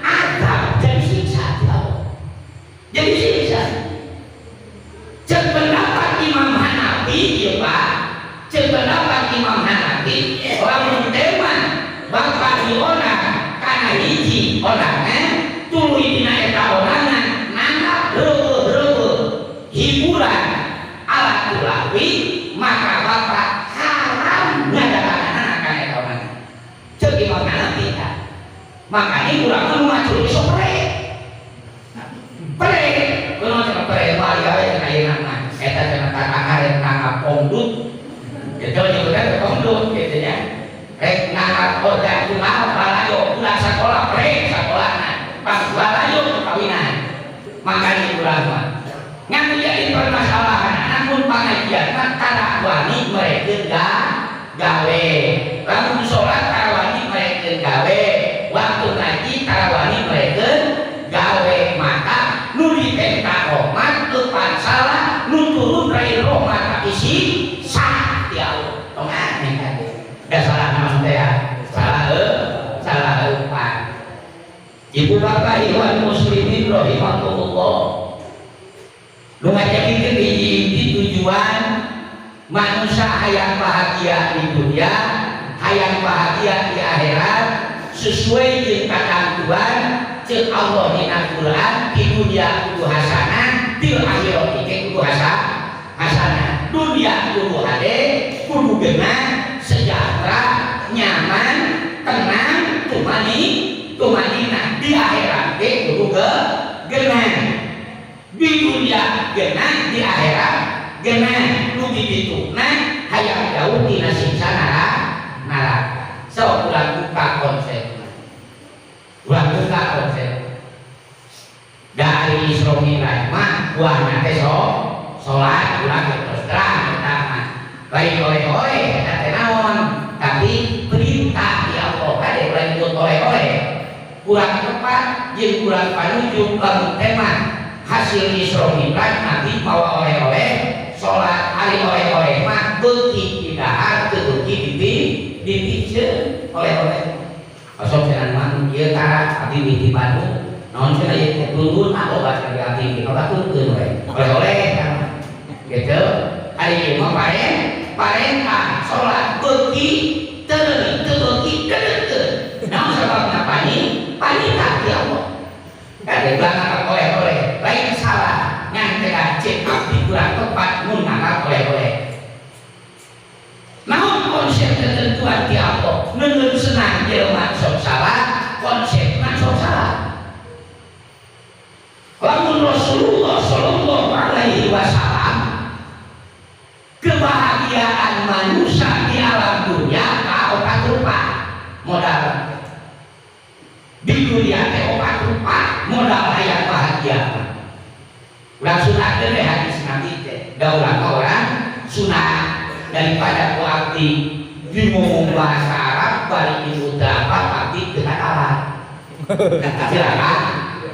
[SPEAKER 1] azab dan siksa makanya kurang lu maju iso prek kalau cenah prek mah ya cenah ieu mah eta cenah kakak rek nangap pondut gitu nyebutna pondut gitu nya rek nangap organ kumaha balayo ulah sakola prek sakolana pas balayo kawinan makanya kurang mah ngan jadi permasalahan namun pengajian mah tara wani mereka gawe lamun sholat tarawani mereka gawe waktu ngaji tarawani mereka gawe maka nu dipenta rahmat depan salah nu turun dari rahmat isi sah di Allah tongah nengka dah salah nama saya salah umpan ibu bapak ikhwan muslimin rahimahumullah lu ngajakin di tujuan manusia hayang bahagia di dunia hayang bahagia di akhirat sesuai dengan ketentuan cek Allah di Al-Quran di dunia kudu hasanah di akhirat kudu hasanah dunia kudu hade kudu genah sejahtera nyaman tenang tumanina di akhirat kudu genah di dunia genah di akhirat genah nu ditutupna hayang jauh tina siksa neraka so ulah buka konsep dari Isra Mi'raj mah buahna teh salat ulah terus terang pertama lain oleh-oleh eta teh naon tapi perintah di Allah kade lain oleh-oleh kurang tepat jeung kurang panuju lamun tema hasil Isra Mi'raj Nabi bawa oleh-oleh sholat hari oleh-oleh mah beuki didahar teu beuki dipiceur oleh-oleh asal cenah mah ieu tara abdi di Bandung naon cenah ieu turun obat dari abdi obat turun we oleh-oleh gitu ari ieu mah parentah sholat beuki teu beuki deudeukeun naon sababna panitah ti Allah kade belakang oleh-oleh lain salah ngan cek abdi kurang tepat mun ngangkat oleh-oleh namun konsep ketentuan di Allah neungeun senang jelema sok salah konsepna sok salah lamun Rasulullah sallallahu alaihi wasallam kebahagiaan manusia di alam dunia ka opat rupa modal di dunia teh opat rupa modal hayang bahagia ulang sunat deh hadis Nabi teh daulah orang sunat daripada ku abdi ngomong bahasa Arab balik ibu dapat abdi dengan Arab silakan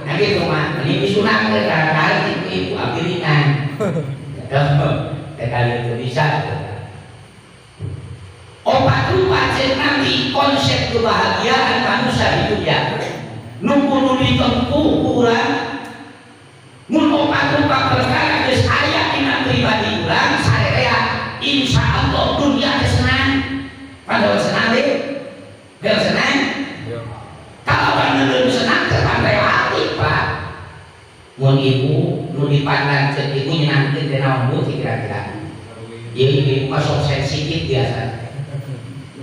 [SPEAKER 1] nanti cuma ini sunat teh kadang-kadang ibu abdi ringan kali itu bisa opat rupa cek Nabi konsep kebahagiaan manusia di dunia nunggu ditempuh kurang mun opat rupa perkara geus aya dina pribadi urang sarerea insyaallah dunia teh senang pandawa senang deh geus senang kalau pandawa senang teh pandai hati Pak mun ibu nu dipandang cek ibu nyenangkeun teh naon bu kira-kira ieu masuk sensitif biasa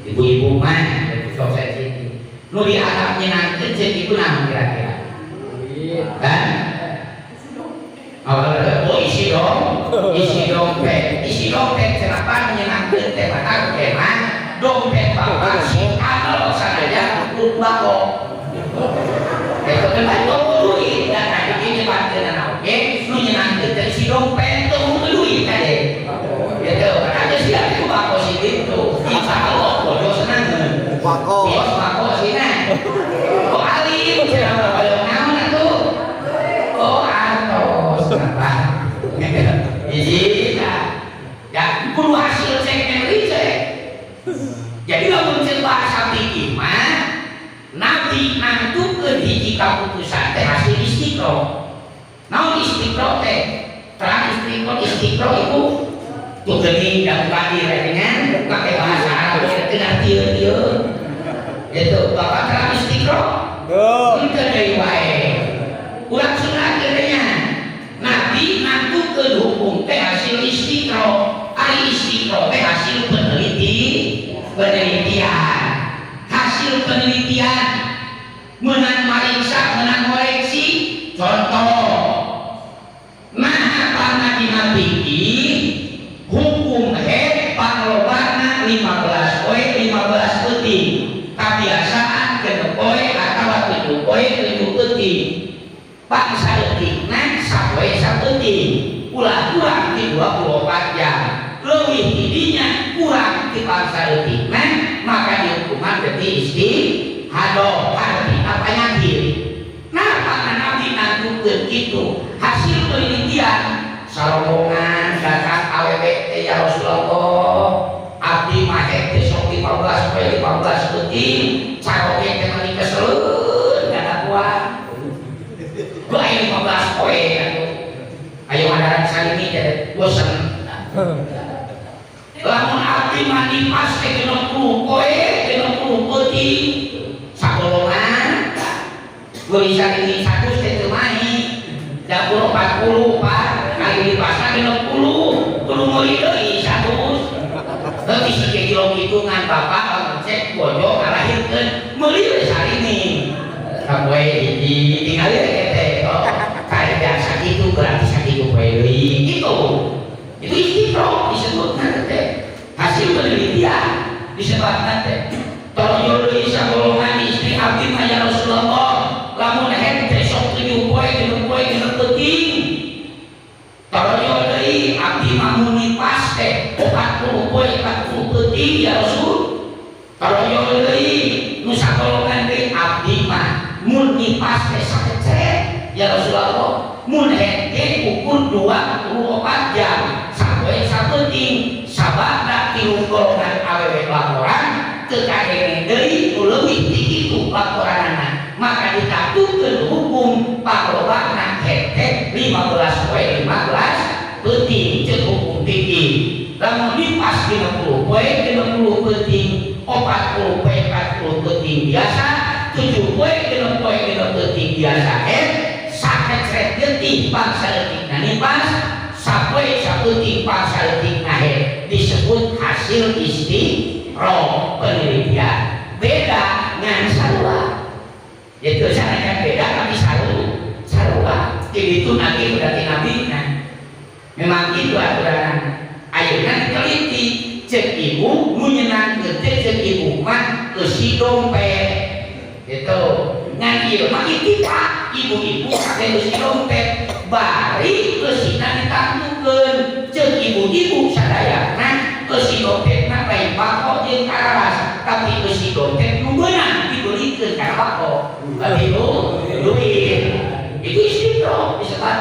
[SPEAKER 1] ibu-ibu mah sok sensitif nu diharap nyenangkeun cek ibu naon kira-kira kan oh isi dompet kenapa menyenangkan teh mata kemah dompet bapak si kalau sananya bako itu kan baik duit dan ada ini bantuan oke menyenangkan teh isi dompet tuh duit tadi gitu aja sih itu bako sih itu insya Allah bodoh senang bako sih nah kok alim kenapa kalau naon atuh ya kudu hasil cek and recheck jadi lamun cek bahasa fikih mah Nabi nantukeun hiji kaputusan teh hasil istiqro naon istiqro teh terang istiqro itu tuh geuning dan badi dengan pakai bahasa Arab teu ngartieun itu bapak terang istiqro teu deui wae ulah sunat gedenya Nabi nantukeun hukum teh hasil istiqro ari istiqro teh hasil penelitian hasil penelitian nah karena dina fikih hukum panglobana 15 poe 15 peuting kebiasaan genep poe atawa 7 poe 7 peuting pak saeutikna sapoe sapeuting ulah kurang di 24 jam leuwih tidinya kurang di saeutikna maka dihukuman jadi istihadah arti apa nyadir. Nah karena Nabi nantukeun kitu hasil penelitian sarombongan datang awewe ya Rasulullah abdi mah teh sok 15 poe 15 peuting caroge teh mah dikeseun kada kuat bae 15 poe ayo madaran salimi teh bosan lamun abdi mah dipas teh 60 poe 60 peuting sagolongan geus salimi 100 teh teu mahi da 40 Pak kali dipasna 60 kudu meuli deui 100 teu bisi kilo kitu ngan bapak lamun cek bojo ngalahirkeun meuli we salimi sapoe hiji tingali teh kayak biasa kitu berarti sakitu poe deui kitu itu istidrak disebutna teh hasil penelitian disebutna teh tolong deui sagolongan istri abdi mah ya Rasulullah lamun henteu sok 7 poe 6 poe 6 peuting tolong deui abdi mah mun nipas teh 40 poe 40 peuting ya Rasul tolong deui nu sagolongan deui abdi mah mun nipas teh sakecet ya Rasulullah mun henteu ukur 24 jam sapoe sapeuting sabada tilu golongan awewe laporan teu kadenge deui nu leuwih ti kitu laporanana maka ditatukeun hukum panglobana henteu 15 poe 15 peuting ceuk hukum fikih lamun dipas 50 poe 50 peuting 40 poe 40 peuting biasa 7 poe 6 poe 6 peuting biasa sakecret getih bangsa leutikna nipas sapoe sapeuting bangsa leutikna disebut hasil istidrak penelitian beda ngan sarua itu sarekan beda tapi sarua itu nanti berarti nabi memang itu aturan ayeuna diteliti cek ibu nu nyeunangkeun teh cek ibu mah eusi dompet gitu ngan ieu mah kita ibu-ibu kade eusi dompet bari eusina ditangtukeun cek ibu-ibu sadayana eusi dompetna lain bako jeung kararas tapi eusi dompet nu beunang dibelikeun ka bako begitu duit itu istidrak disebut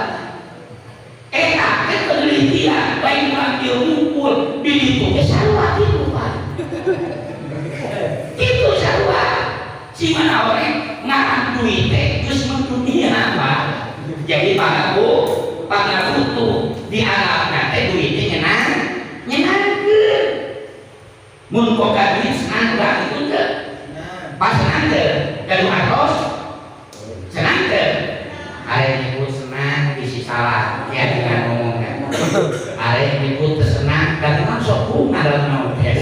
[SPEAKER 1] eta teh penelitian lain mah ieu ngumpul di ditu ge sarua kitu Pak kitu sarua si mana we ngaran duit teh geus mendunia Pak jadi pangabu tuh dianggapna teh duit teh nyenangkeun mun boga duit senang urang itu teh pas senang teh gaduh atos senang teh are nyebut senang bisi salah ya dengan ngomongnya are nyebut teu senang dan memang sok bunga dalam notes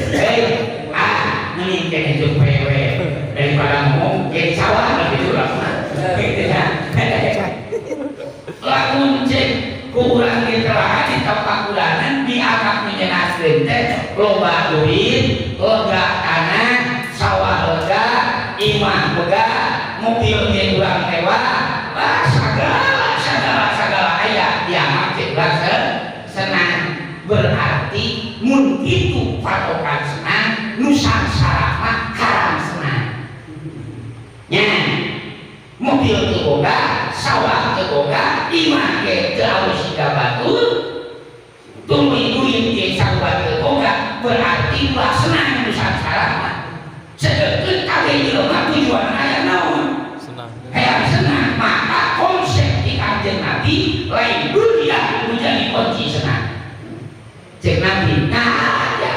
[SPEAKER 1] mending kene jeung pewe daripada ngomong jadi salah begitu lah gitu ya lamun cek kurang ditelaah di tempat bulanan dianggap menyenangkeun teh loba duit lega tanah sawah lega imah lega mobil ge urang mewah segala aya dianggap cek senang berarti mun itu patokan senang nusansara mah haram senang nya mobil teu boga sawah teu boga imah ge teu alus siga batur tuluy duit ge sarua teu boga berarti ulah senang nusansara mah sedeukeun kabeh jelema tujuan aya naon hayang senang maka konsep di Kanjeng Nabi lain dunia menjadi kunci senang cek Nabi nggak ada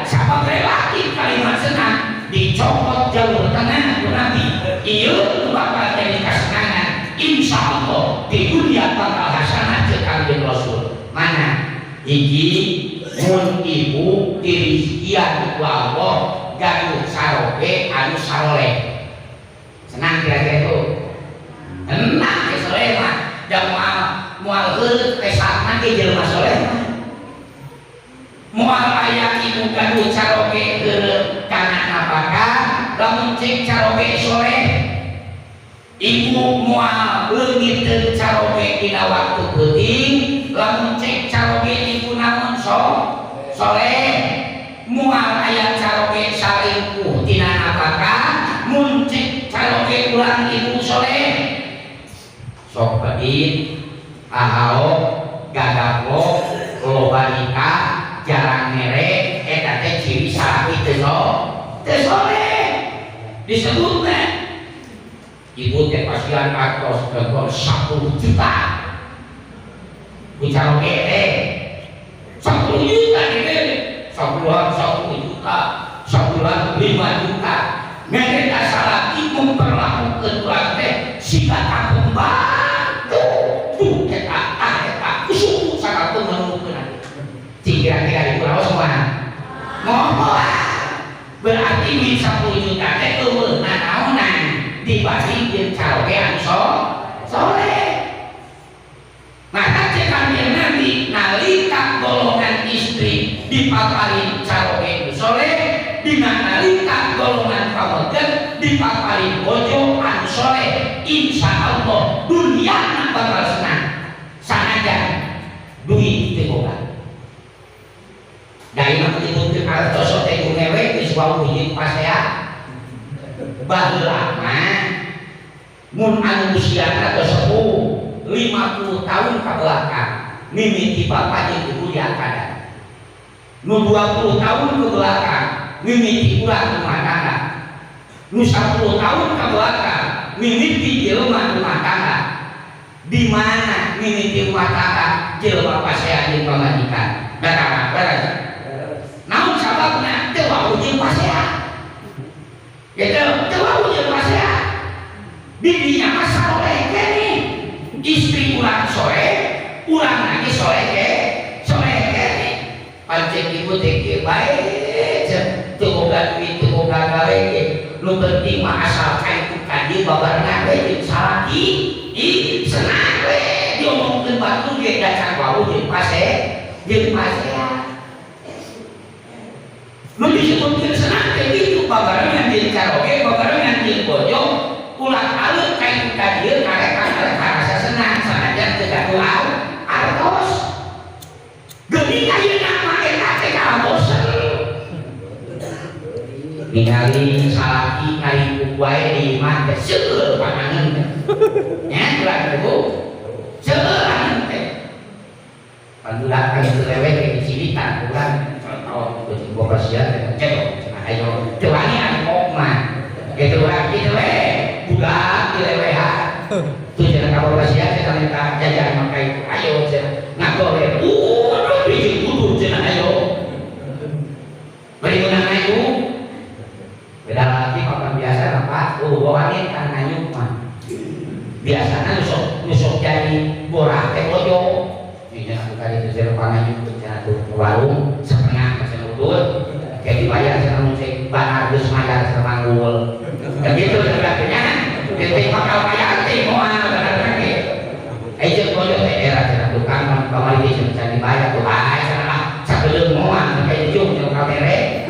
[SPEAKER 1] sabab relatif kalimat senang dicopot jalur tengah Nabi iya bakal jadi kesenangan insya Allah di dunia bakal hasanah cek Kanjeng Rasul mana hiji mun ibu dirizkian ku Allah gaduh saroge anu saleh senang kira-kira itu enak dan mual kesakna ke jelema soleh mual aya ibu gaduh caroge kana apakah lamun cek caroge soleh ibu mual leungit caroge dina waktu penting lamun cek caroge ibu namun soleh mual aya caroge salingkuh tina apakah mun cek caroge ulang ibu soleh sok pedit ahao gagaplo loba nikah jarang merek eta teh ciri salapi teu soleh disebutna ibu teh pasian atos gegol 10 juta bicara teh 10 juta deh sebulan 10 juta sebulan 5 juta mereka salapi memperlakukan urang teh sika pembantu tuh eta kusuku sakapeun menukeun kira-kira di pulau semua mohon berarti min 10 juta teh eueuh naonan dibanding jeung caroge anu soleh maka cek kanjeng Nabi nalika golongan istri dipaparin caroge soleh dina nalika golongan pameukeun dipaparin bojo anu soleh insyaallah dunyana bakal senang sanajan duit teu boga dari mana dibutuhkan artoso teh ngewe di sebuah wujud pasea baheula mah mun anu usiana geus sepuh 50 tahun ka belakang mimiti bapa jeung ibu diangkada nu 20 tahun ke belakang mimiti urang rumah tangga nu 10 tahun ke belakang mimiti jelema rumah tangga di mana mimiti rumah tangga jelema pasea jeung pamajikan datang beres namun sababna teu wau jeung pasea gitu teu wau jeung pasea bidinya mah saleh kene istri urang soleh urang lagi soleh kene pancen ibu teh kieu bae teu boga duit teu boga gawe ge nu penting mah asalkan itu kadieu babarna we jeung salaki senang we diomongkeun batu ge dacan wau jeung pasea lu disebutkan senang kayak gitu bagaimana yang caroge bagaimana yang bojo ulang alik kain kadir karek rasa senang sanajan tidak doa artos geni kayu nama enak kalah bosan ningali salaki kali kukuai di mata seueur panangan ya kurang ibu seueur panangan pandulan kayu selewek kayak dicilitan kurang oh itu boga sia cedok ayo tewani angkok mah gitu lagi we budak dilewehan tuh jangan kabur sia kita minta jajan makai ayo ngaco we bikin kudu cenah ayo beri menang ayo beda lagi papan biasa apa bawangin kan nganyuk mah biasana nusuk jadi borak teh bojo ini aku kali itu saya panganyuk cenah tuh warung setengah kayak dibayar sama musik banar dus mayar sama manggul dan gitu sebagainya jadi bakal bayar sih mau lagi aja bodoh daerah sana tukang kamar ini bisa dibayar tuh sana sebelum mau kayak jum yang kamera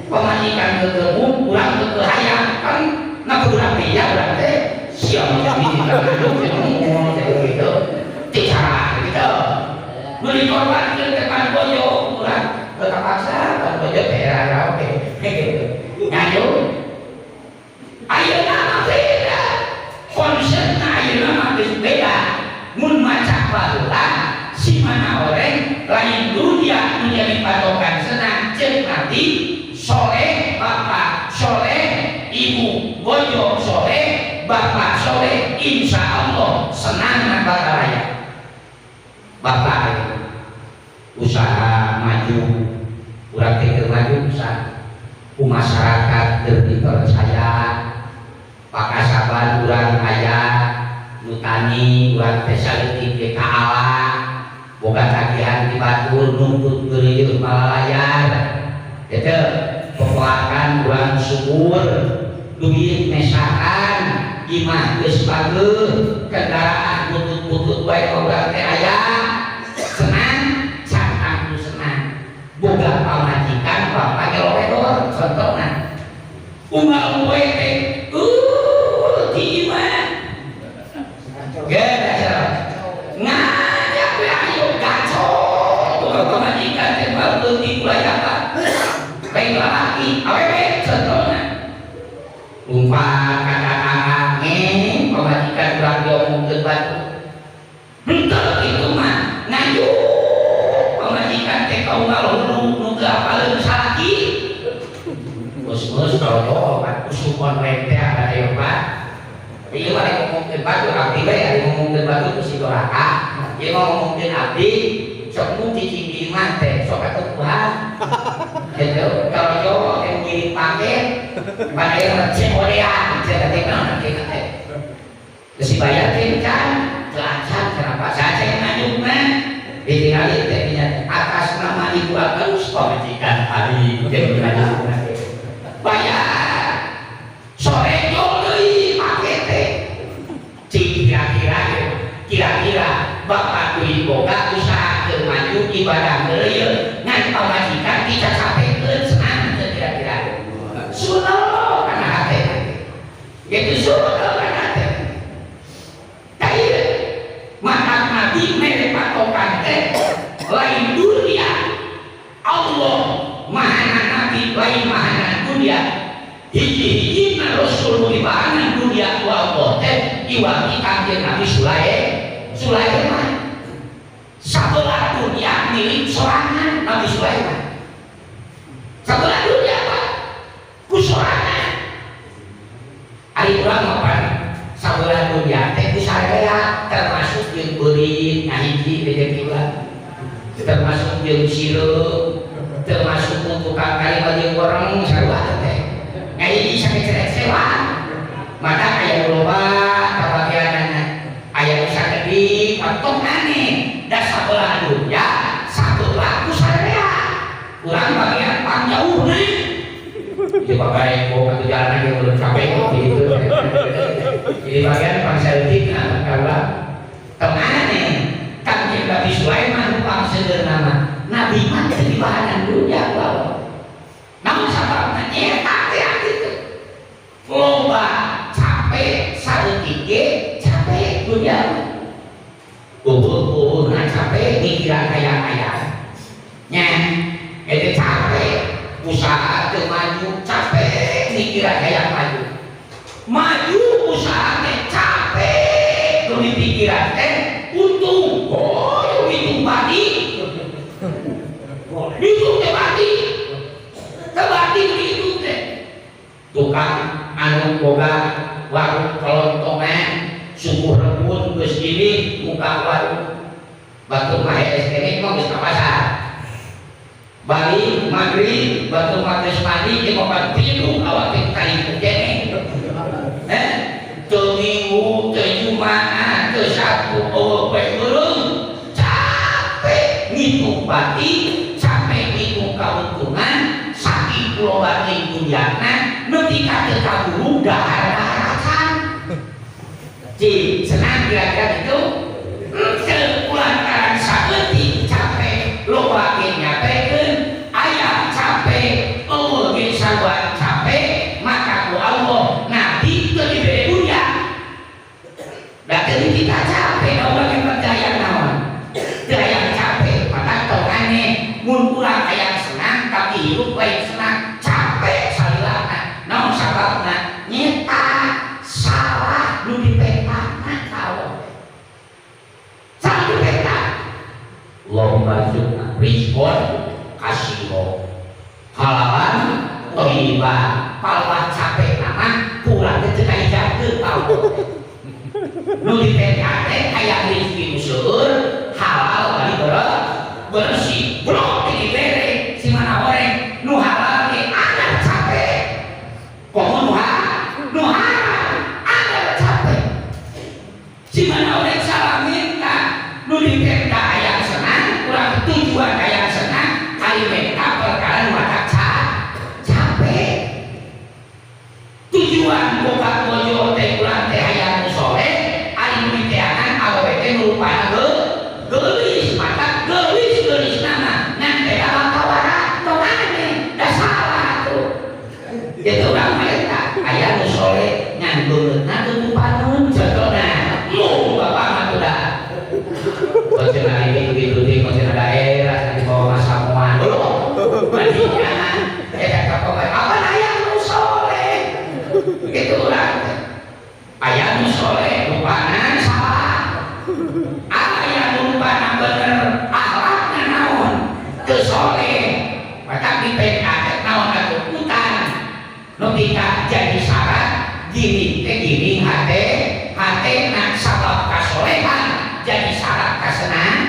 [SPEAKER 1] pemajikan ke kebun pulang ke hayam kan nak pulang dia berarti siang ini mau jadi gitu cara gitu beli korban ke depan bojo pulang tetap paksa kan bojo daerah oke ngayun ayeuna mah beda konsepna ayeuna mah beda mun maca baheula si mana orang lain dunia menjadi patokan senang cek nanti soleh bapak soleh ibu bojo soleh bapak soleh insya Allah senang bakal raya bapak usaha maju urang teh maju usaha masyarakat dipercaya pakasaban urang aya nu tani urang teh saleutik ka Allah boga tagihan di batur nuntut geureuh malalayar eta pepelakan urang subur duit mesakan imah geus bageuh kendaraan butut-butut wae baik boga teh aya senang santan senang boga pamajikan bapak gelowedor contohna unggal poe teh di iman gede ngajak we ayo gaco boga pamajikan teh baru di kulayakan baik lalaki awewe contohna umpah kata-kata pemajikan kurang diomongkeun batu henteu kitu mah ngayuh pemajikan teh kaula nu teu apaleun salaki geus kalau usupon we teh ada ieu Pak ieu mah ngomongkeun batu abdi we ari ngomongkeun batu ku si doraka ieu mah ngomongkeun abdi sok nu cicing di imah teh sok atuh Tuhan gitu kalau yo yang ngirim paket pada yang cekodean cekodean nanti terus bayar kan lancar kenapa saja yang ngajuknya ditinggalin tadinya atas nama ibu Agus pemajikan hari jadi ngajuknya bayar sore joli paket kira-kira bapak duit boga usaha ke maju ibadah ngeuyeun ngan pamajikan kita sapekeun senang kira-kira sunnah kana hate gitu sunnah kana hate kayak mata nabi mere patokan teh lain dunia Allah mahana nabi lain mahana dunia hiji-hiji rasul di mahana dunia wa Allah teh iwaki kanjeng Nabi Sulaiman sabelah dunia milik sorangan Nabi Sulaiman sabelah dunia apa? Ku sorangan ari urang apa? Sabelah dunia teh ku sarea termasuk jeung beurit ngahiji rezeki urang termasuk jeung sirup termasuk tukang kali bagi goreng sarua teh ngahiji sampai cerek-sewa maka aya loba kabagianana aya usaha gede patok aneh dan sabelah dunia sabelah ku sarea urang bagian panjauh nih di bagai mau ke jalan yang belum sampai gitu jadi bagian pangseltik kalau kemana nih kanjeng Nabi Sulaiman pang sederhana Nabi mah di bahanan dunia bahwa namun sababna eta teh gitu loba capek saeutik ge capek dunia nah capek mikiran kaya-kaya nya itu capek usaha teu maju capek mikiran kaya maju usaha teh capek nu dipikiran teh untung untung badi untung teh badi tebadi untung teh tukang anu boga warung kelontongan sungguh rebun geus gini muka warung batu mah STN mah geus ka pasar balik maghrib batu mah geus mandi jeung obat tilu awak teh kali keneh teu minggu teu jumaah teu sabtu eueuh poe meureun capek ngitung bati capek ngitung kauntungan saking loba ning dunyana nepi ka teu kaburu dahar-daharacan Ci, senang kira-kira itu lantaran saeutik capek loba ge nyapekeun aya capek ge sawan capek maka ku Allah nabi teu dibere dunia da teu kita capek da urang percaya naon teu aya capek maka tongane mun urang aya senang tapi hirup lain senang capek salilana naon sababna nyeta salah nu dipetana kawan salah dipeta lomba juga respon kasih lo halawan toiba palwa capek nama kurang teh kaya jakeun tahu nu dipeta teh aya rezeki seueur halal bari bersih bro dibere si mana oreng nu halal ge ada capek pohon nu halal ada capek si mana oreng salah minta nu dipeta aya senang kurang tujuan aya senang ari minta perkara nu ada capek tujuan boga bojo teh kurang teh aya nu soleh ari nu diteangan awewe teh rupana geulis mata geulis nama ngan teh abang kawara tong aneh da salah tuh gitu urang mah eta aya nu soleh ngan beungeutna teu ngupaneun contohna lu bapak mah tuh da konsentrasi gitu di konsentrasi daerah di bawah Samuan bandingan eta kapok apa aya nu soleh gitu urang aya nu soleh rupana salah aya nu rupana bener akhlakna naon teu soleh maka dipengkat naon atuh utang nu kita jadi syarat giring hate nak sabab kasolehan jadi syarat kasenang